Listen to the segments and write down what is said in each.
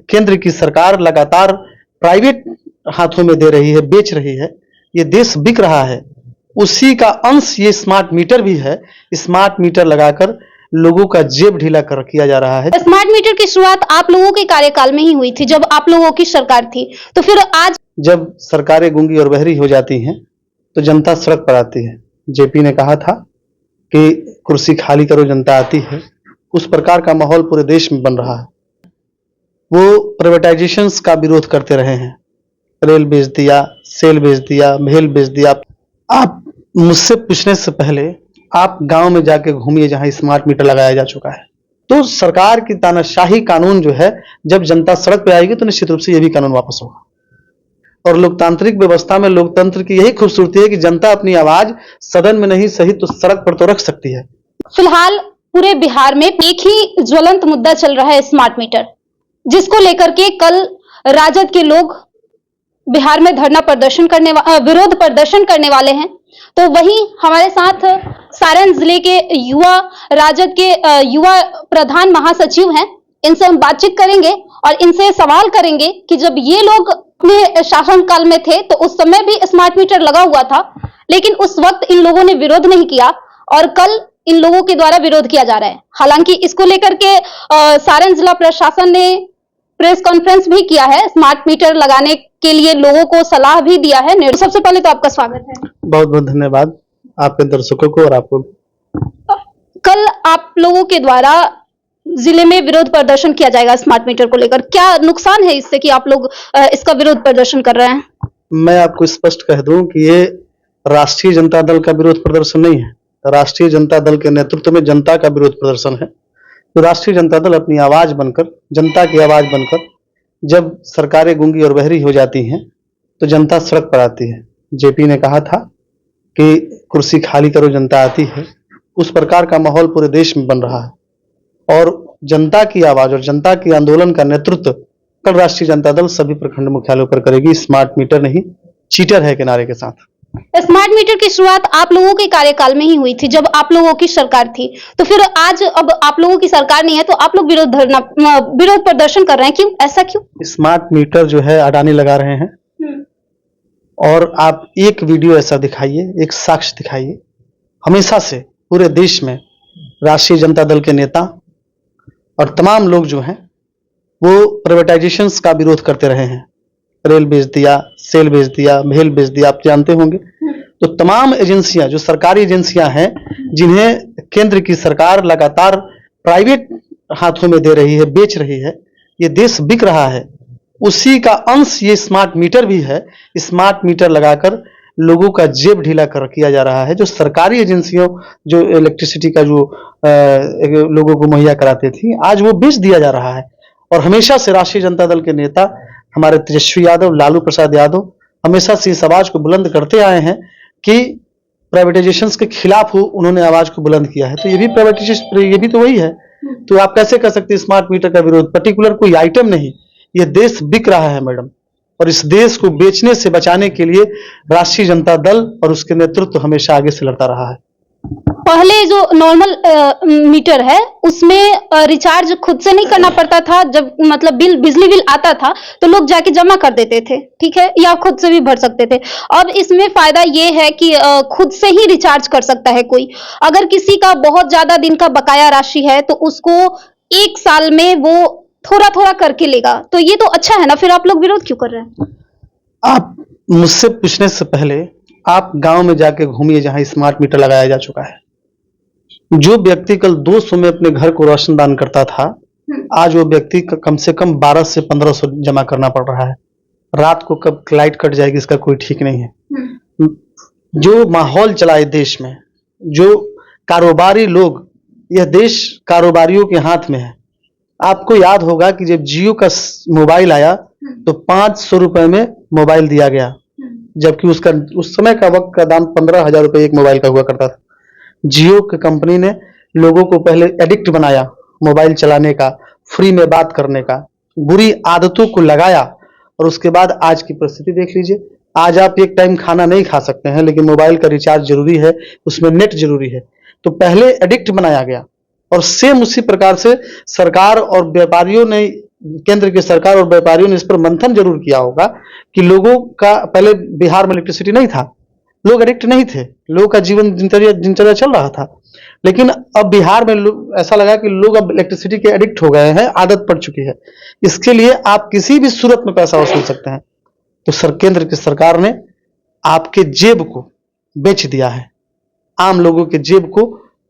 केंद्र की सरकार लगातार प्राइवेट हाथों में दे रही है, बेच रही है, ये देश बिक रहा है, उसी का अंश ये स्मार्ट मीटर भी है। स्मार्ट मीटर लगाकर लोगों का जेब ढीला कर किया जा रहा है। स्मार्ट मीटर की शुरुआत आप लोगों के कार्यकाल में ही हुई थी, जब आप लोगों की सरकार थी, तो फिर आज जब सरकारें गूंगी और बहरी हो जाती हैं तो जनता सड़क पर आती है। जेपी ने कहा था कि कुर्सी खाली करो, जनता आती है। उस प्रकार का माहौल पूरे देश में बन रहा है। वो प्राइवेटाइजेशंस का विरोध करते रहे हैं। रेल बेच दिया, सेल बेच दिया, भेल बेच दिया। आप मुझसे पूछने से पहले आप गांव में जाके घूमिए जहां स्मार्ट मीटर लगाया जा चुका है। तो सरकार की तानाशाही कानून जो है, जब जनता सड़क पे आएगी तो निश्चित रूप से ये भी कानून वापस होगा। और लोकतांत्रिक व्यवस्था में लोकतंत्र की यही खूबसूरती है कि जनता अपनी आवाज सदन में नहीं सही तो सड़क पर तो रख सकती है। फिलहाल पूरे बिहार में एक ही ज्वलंत मुद्दा चल रहा है, स्मार्ट मीटर, जिसको लेकर के कल राजद के लोग बिहार में धरना प्रदर्शन विरोध प्रदर्शन करने वाले हैं। तो वहीं हमारे साथ सारण जिले के राजद के युवा प्रधान महासचिव हैं। इनसे हम बातचीत करेंगे और इनसे सवाल करेंगे कि जब ये लोग अपने शासनकाल में थे तो उस समय भी स्मार्ट मीटर लगा हुआ था, लेकिन उस वक्त इन लोगों ने विरोध नहीं किया और कल इन लोगों के द्वारा विरोध किया जा रहा है। हालांकि इसको लेकर के सारण जिला प्रशासन ने प्रेस कॉन्फ्रेंस भी किया है, स्मार्ट मीटर लगाने के लिए लोगों को सलाह भी दिया है। सबसे पहले तो आपका स्वागत है। बहुत बहुत धन्यवाद आपके दर्शकों को और आपको। कल आप लोगों के द्वारा जिले में विरोध प्रदर्शन किया जाएगा स्मार्ट मीटर को लेकर, क्या नुकसान है इससे कि आप लोग इसका विरोध प्रदर्शन कर रहे हैं? मैं आपको स्पष्ट कह दूं कि ये राष्ट्रीय जनता दल का विरोध प्रदर्शन नहीं है। राष्ट्रीय जनता दल के नेतृत्व में जनता का विरोध प्रदर्शन है। तो राष्ट्रीय जनता दल अपनी आवाज बनकर, जनता की आवाज बनकर, जब सरकारें गूंगी और बहरी हो जाती हैं तो जनता सड़क पर आती है। जेपी ने कहा था कि कुर्सी खाली करो, जनता आती है। उस प्रकार का माहौल पूरे देश में बन रहा है और जनता की आवाज और जनता के आंदोलन का नेतृत्व कल राष्ट्रीय जनता दल सभी प्रखंड मुख्यालयों पर करेगी। स्मार्ट मीटर नहीं, चीटर है के नारे के साथ। स्मार्ट मीटर की शुरुआत आप लोगों के कार्यकाल में ही हुई थी, जब आप लोगों की सरकार थी, तो फिर आज अब आप लोगों की सरकार नहीं है तो आप लोग विरोध प्रदर्शन कर रहे हैं, क्यों? ऐसा क्यों? स्मार्ट मीटर जो है अडानी लगा रहे हैं और आप एक वीडियो ऐसा दिखाइए, एक साक्ष्य दिखाइए। हमेशा से पूरे देश में राष्ट्रीय जनता दल के नेता और तमाम लोग जो हैं वो प्राइवेटाइजेशंस का विरोध करते रहे हैं। रेल बेच दिया, सेल बेच दिया, भेल बेच दिया, आप जानते होंगे। तो तमाम एजेंसियां जो सरकारी एजेंसियां हैं, जिन्हें केंद्र की सरकार लगातार प्राइवेट हाथों में दे रही है, बेच रही है, ये देश बिक रहा है, उसी का अंश ये स्मार्ट मीटर भी है। स्मार्ट मीटर लगाकर लोगों का जेब ढीला कर किया जा रहा है। जो सरकारी एजेंसियों जो इलेक्ट्रिसिटी का जो लोगों को मुहैया कराती थी, आज वो बेच दिया जा रहा है। और हमेशा से राष्ट्रीय जनता दल के नेता हमारे तेजस्वी यादव, लालू प्रसाद यादव हमेशा से इस आवाज को बुलंद करते आए हैं कि प्राइवेटाइजेशंस के खिलाफ उन्होंने आवाज को बुलंद किया है। तो ये भी प्राइवेटाइजेशन, ये भी तो वही है। तो आप कैसे कर सकते हैं स्मार्ट मीटर का विरोध? पर्टिकुलर कोई आइटम नहीं, ये देश बिक रहा है मैडम, और इस देश को बेचने से बचाने के लिए राष्ट्रीय जनता दल और उसके नेतृत्व हमेशा आगे से लड़ता रहा है। पहले जो नॉर्मल मीटर है उसमें रिचार्ज खुद से नहीं करना पड़ता था। जब मतलब बिजली बिल आता था तो लोग जाके जमा कर देते थे, ठीक है, या खुद से भी भर सकते थे। अब इसमें फायदा ये है कि खुद से ही रिचार्ज कर सकता है कोई। अगर किसी का बहुत ज्यादा दिन का बकाया राशि है तो उसको 1 साल में वो थोड़ा थोड़ा करके लेगा। तो ये तो अच्छा है ना, फिर आप लोग विरोध क्यों कर रहे हैं? आप मुझसे पूछने से पहले आप गांव में जाके घूमिए जहां स्मार्ट मीटर लगाया जा चुका है। जो व्यक्ति कल 200 में अपने घर को रोशनदान करता था, आज वो व्यक्ति कम से कम 1200 से 1500 जमा करना पड़ रहा है। रात को कब लाइट कट जाएगी इसका कोई ठीक नहीं है। जो माहौल चला है देश में, जो कारोबारी लोग, यह देश कारोबारियों के हाथ में है। आपको याद होगा कि जब जियो का मोबाइल आया तो 500 रुपए में मोबाइल दिया गया, जबकि उसका उस समय का वक्त का दाम 15,000 रुपए एक मोबाइल का हुआ करता था। जियो की कंपनी ने लोगों को पहले एडिक्ट बनाया मोबाइल चलाने का, फ्री में बात करने का, बुरी आदतों को लगाया, और उसके बाद आज की परिस्थिति देख लीजिए। आज आप एक टाइम खाना नहीं खा सकते हैं, लेकिन मोबाइल का रिचार्ज जरूरी है, उसमें नेट जरूरी है। तो पहले एडिक्ट बनाया गया और सेम उसी प्रकार से सरकार और व्यापारियों ने केंद्र की सरकार और व्यापारियों ने इस पर मंथन जरूर किया होगा कि लोगों का पहले बिहार में इलेक्ट्रिसिटी नहीं था, लोग एडिक्ट नहीं थे, लोगों का जीवन दिनचर्या चल रहा था। लेकिन अब बिहार में ऐसा लगा कि लोग अब इलेक्ट्रिसिटी के एडिक्ट हो गए हैं, आदत पड़ चुकी है। इसके लिए आप किसी भी सूरत में पैसा वसूल सकते हैं। तो केंद्र की सरकार ने आपके जेब को बेच दिया है, आम लोगों के जेब को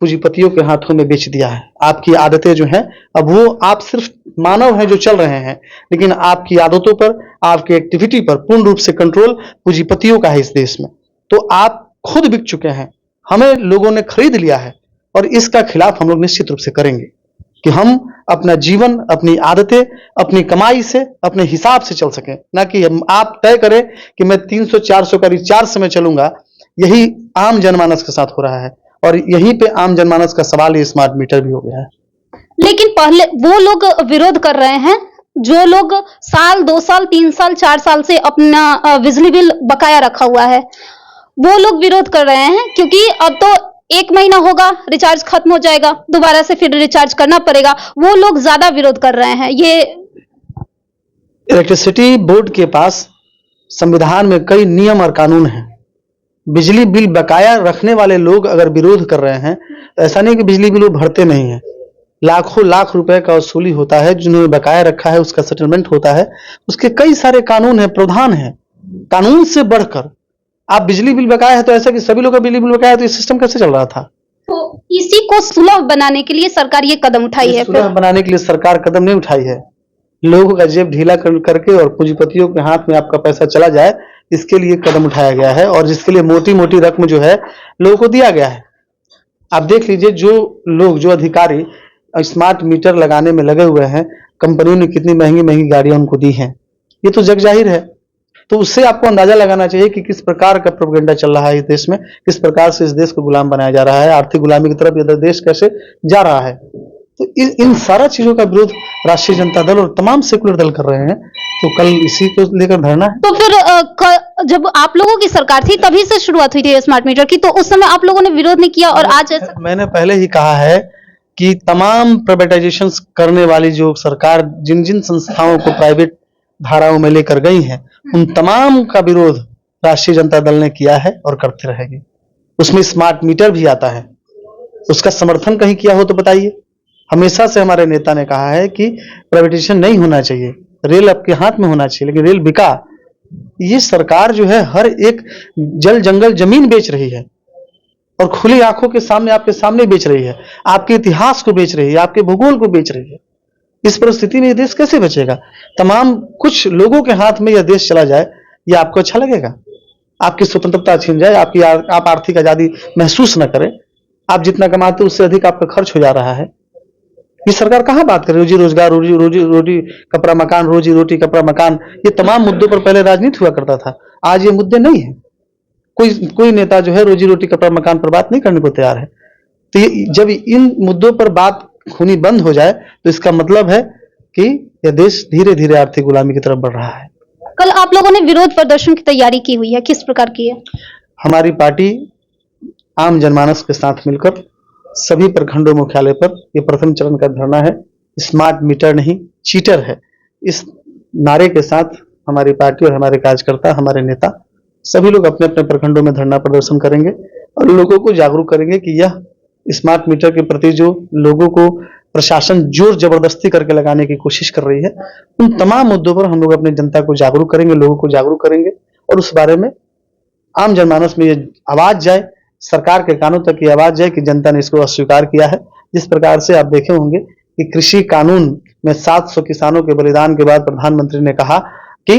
पूंजीपतियों के हाथों में बेच दिया है। आपकी आदतें जो हैं, अब वो आप सिर्फ मानव हैं जो चल रहे हैं, लेकिन आपकी आदतों पर, आपकी एक्टिविटी पर पूर्ण रूप से कंट्रोल पूंजीपतियों का है इस देश में। तो आप खुद बिक चुके हैं, हमें लोगों ने खरीद लिया है, और इसका खिलाफ हम लोग निश्चित रूप से करेंगे कि हम अपना जीवन, अपनी आदतें, अपनी कमाई से, अपने हिसाब से चल सकें, ना कि आप तय करें कि मैं 300-400 का रिचार्ज से मैं चलूंगा। यही आम जनमानस के साथ हो रहा है, और यहीं पे आम जनमानस का सवाल ये स्मार्ट मीटर भी हो गया है। लेकिन पहले वो लोग विरोध कर रहे हैं जो लोग साल, 2 साल, 3 साल, 4 साल से अपना बिजली बिल बकाया रखा हुआ है, वो लोग विरोध कर रहे हैं क्योंकि अब तो 1 महीना होगा, रिचार्ज खत्म हो जाएगा, दोबारा से फिर रिचार्ज करना पड़ेगा। वो लोग ज्यादा विरोध कर रहे हैं। ये इलेक्ट्रिसिटी बोर्ड के पास संविधान में कई नियम और कानून हैं। बिजली बिल बकाया रखने वाले लोग अगर विरोध कर रहे हैं, तो ऐसा नहीं कि बिजली बिल वो भरते नहीं है। लाखों लाख रुपए का वसूली होता है, जिन्होंने बकाया रखा है उसका सेटलमेंट होता है, उसके कई सारे कानून है, प्रावधान है। कानून से बढ़कर आप बिजली बिल बकाया है तो ऐसा कि सभी लोग का बिजली बिल बकाया है, तो ये सिस्टम कैसे चल रहा था? तो इसी को सुलभ बनाने के लिए सरकार ये कदम उठाई है। सुलभ बनाने के लिए सरकार कदम नहीं उठाई है। लोगों का जेब ढीला करके और पूंजीपतियों के हाथ में आपका पैसा चला जाए, इसके लिए कदम उठाया गया है, और जिसके लिए मोटी मोटी रकम जो है लोगों को दिया गया है। आप देख लीजिए, जो लोग, जो अधिकारी स्मार्ट मीटर लगाने में लगे हुए हैं, कंपनियों ने कितनी महंगी महंगी गाड़ियां उनको दी हैं, ये तो जग जाहिर है। तो उससे आपको अंदाजा लगाना चाहिए कि किस प्रकार का प्रोपेगेंडा चल रहा है इस देश में, किस प्रकार से इस देश को गुलाम बनाया जा रहा है, आर्थिक गुलामी की तरफ ये देश कैसे जा रहा है। तो इन सारा चीजों का विरोध राष्ट्रीय जनता दल और तमाम सेकुलर दल कर रहे हैं। तो कल इसी को लेकर धरना है। तो फिर जब आप लोगों की सरकार थी तभी से शुरुआत हुई थी स्मार्ट मीटर की, तो उस समय आप लोगों ने विरोध नहीं किया, और आज ऐसा? मैंने पहले ही कहा है कि तमाम प्राइवेटाइजेशन करने वाली जो सरकार जिन जिन संस्थाओं को प्राइवेट धाराओं में लेकर गई हैं, उन तमाम का विरोध राष्ट्रीय जनता दल ने किया है और करते रहेगी। उसमें स्मार्ट मीटर भी आता है, उसका समर्थन कहीं किया हो तो बताइए। हमेशा से हमारे नेता ने कहा है कि प्राइवेटाइजेशन नहीं होना चाहिए, रेल आपके हाथ में होना चाहिए, लेकिन रेल बिका। ये सरकार जो है हर एक जल जंगल जमीन बेच रही है, और खुली आंखों के सामने, आपके सामने बेच रही है, आपके इतिहास को बेच रही है, आपके भूगोल को बेच रही है। इस परिस्थिति में यह देश कैसे बचेगा? तमाम कुछ लोगों के हाथ में यह देश चला जाए, यह आपको अच्छा लगेगा? आपकी स्वतंत्रता छीन जाए, आप आर्थिक आजादी महसूस न करें, आप जितना कमाते उससे अधिक आपका खर्च हो जा रहा है। ये सरकार कहां बात करे? रोजी रोजगार, रोजी कपड़ा मकान, रोजी रोटी कपड़ा मकान, ये तमाम मुद्दों पर पहले राजनीति हुआ करता था। आज ये मुद्दे नहीं है। कोई नेता जो है रोजी रोटी कपड़ा मकान पर बात नहीं करने को तैयार है। तो ये जब इन मुद्दों पर बात होनी बंद हो जाए, तो इसका मतलब है कि यह देश धीरे धीरे आर्थिक गुलामी की तरफ बढ़ रहा है। कल आप लोगों ने विरोध प्रदर्शन की तैयारी की हुई है, किस प्रकार की है? हमारी पार्टी आम जनमानस के साथ मिलकर सभी प्रखंडों मुख्यालय पर यह प्रथम चरण का धरना है। स्मार्ट मीटर नहीं, चीटर है, इस नारे के साथ हमारी पार्टी और हमारे कार्यकर्ता, हमारे नेता सभी लोग अपने अपने प्रखंडों में धरना प्रदर्शन करेंगे और लोगों को जागरूक करेंगे कि यह स्मार्ट मीटर के प्रति जो लोगों को प्रशासन जोर जबरदस्ती करके लगाने की कोशिश कर रही है, उन तमाम मुद्दों पर हम लोग अपनी जनता को जागरूक करेंगे, लोगों को जागरूक करेंगे, और उस बारे में आम जनमानस में ये आवाज जाए, सरकार के कानों तक ये आवाज जाए कि जनता ने इसको अस्वीकार किया है। जिस प्रकार से आप देखे होंगे कि कृषि कानून में 700 किसानों के बलिदान के बाद प्रधानमंत्री ने कहा कि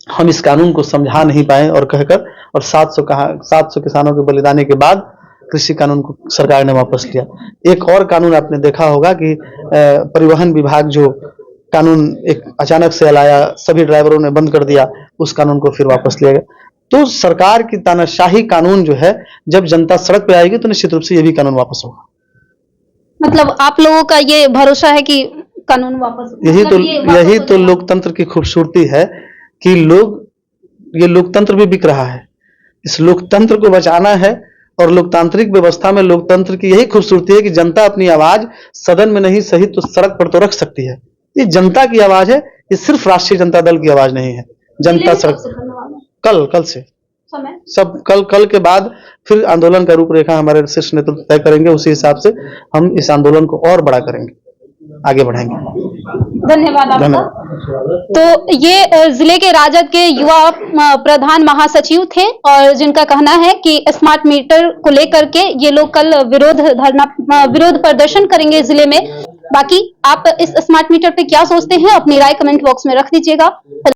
हम इस कानून को समझा नहीं पाए, और कहकर, और 700 किसानों के बलिदान के बाद कृषि कानून को सरकार ने वापस लिया। एक और कानून आपने देखा होगा कि परिवहन विभाग जो कानून एक अचानक से लाया, सभी ड्राइवरों ने बंद कर दिया, उस कानून को फिर वापस लिया गया। तो सरकार की तानाशाही कानून जो है, जब जनता सड़क पे आएगी तो निश्चित रूप से ये भी कानून वापस होगा। मतलब आप लोगों का ये भरोसा है कि कानून वापस? यही तो लोकतंत्र की खूबसूरती है कि ये लोकतंत्र भी बिक रहा है। इस लोकतंत्र को बचाना है, और लोकतांत्रिक व्यवस्था में लोकतंत्र की यही खूबसूरती है कि जनता अपनी आवाज सदन में नहीं सही तो सड़क पर तो रख सकती है। ये जनता की आवाज है, ये सिर्फ राष्ट्रीय जनता दल की आवाज नहीं है। जनता सड़क कल से समय सब कल के बाद फिर आंदोलन का रूपरेखा हमारे शीर्ष नेतृत्व तय करेंगे। उसी हिसाब से हम इस आंदोलन को और बड़ा करेंगे, आगे बढ़ाएंगे। धन्यवाद आपका। तो ये जिले के राजद के युवा प्रधान महासचिव थे और जिनका कहना है कि स्मार्ट मीटर को लेकर के ये लोग कल विरोध प्रदर्शन करेंगे जिले में। बाकी आप इस स्मार्ट मीटर पे क्या सोचते हैं, अपनी राय कमेंट बॉक्स में रख दीजिएगा।